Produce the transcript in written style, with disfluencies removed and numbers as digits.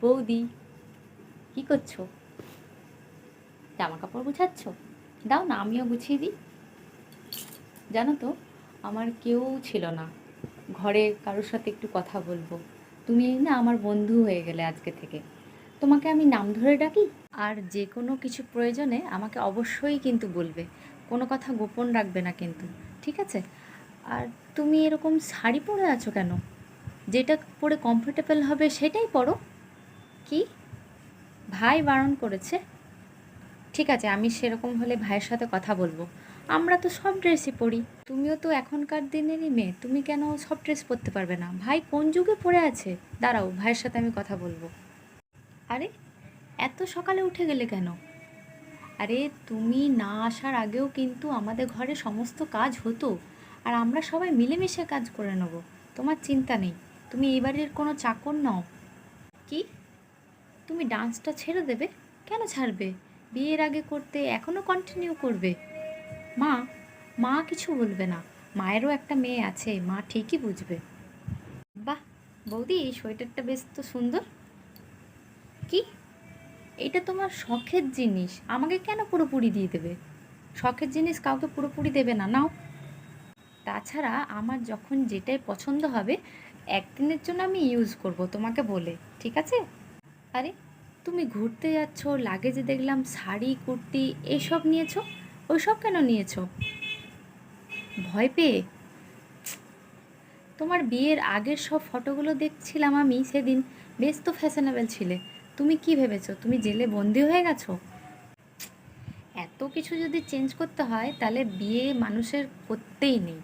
বৌদি, কি করছো? জামা কাপড় গুছাচ্ছ? দাও না, আমিও গুছিয়ে দিই। জানো তো, আমার কেউ ছিল না ঘরে কারোর সাথে একটু কথা বলবো। তুমি না আমার বন্ধু হয়ে গেলে আজকে থেকে। তোমাকে আমি নাম ধরে ডাকি, আর যে কোনো কিছু প্রয়োজনে আমাকে অবশ্যই কিন্তু বলবে। কোনো কথা গোপন রাখবে না কিন্তু, ঠিক আছে? আর তুমি এরকম শাড়ি পরে আছো কেন? যেটা পরে কমফোর্টেবল হবে সেটাই পরো। কি, ভাই বারণ করেছে? ঠিক আছে, আমি সেরকম হলে ভাইয়ের সাথে কথা বলবো। আমরা তো সব ড্রেসই পরি, তুমিও তো এখনকার দিনেরই মেয়ে, তুমি কেন সব ড্রেস পরতে পারবে না? ভাই কোন যুগে পড়ে আছে? দাঁড়াও, ভাইয়ের সাথে আমি কথা বলবো। আরে, এত সকালে উঠে গেলে কেন? আরে, তুমি না আসার আগেও কিন্তু আমাদের ঘরে সমস্ত কাজ হতো, আর আমরা সবাই মিলেমিশে কাজ করে নেব। তোমার চিন্তা নেই, তুমি এই বাড়ির কোনো চাকর নও। কি, তুমি ডান্সটা ছেড়ে দেবে? কেন ছাড়বে? বিয়ের আগে করতে, এখনও কন্টিনিউ করবে। মা, মা কিছু বলবে না। মায়েরও একটা মেয়ে আছে, মা ঠিকই বুঝবে। বাহ বৌদি, এই সোয়েটারটা বেশ তো সুন্দর। কি, এটা তোমার শখের জিনিস, আমাকে কেন পুরোপুরি দিয়ে দেবে? শখের জিনিস কাউকে পুরোপুরি দেবে না, নাও। তাছাড়া আমার যখন যেটাই পছন্দ হবে, একদিনের জন্য আমি ইউজ করব তোমাকে বলে, ঠিক আছে? আরে, তুমি ঘুরতে যাচ্ছ, লাগেজে দেখলাম শাড়ি কুর্তি এইসব নিয়েছো। ওইসব কেন নিয়েছো? ভয় পেয়ে? তোমার বিয়ের আগের সব ফটোগুলো দেখছিলাম আমি সেদিন, বেশ তো ফ্যাশনেবল ছিলে। তুমি কি ভেবেছো তুমি জেলে বন্দি হয়ে গেছো? এত কিছু যদি চেঞ্জ করতে হয় তাহলে বিয়ে মানুষের করতেই নেই।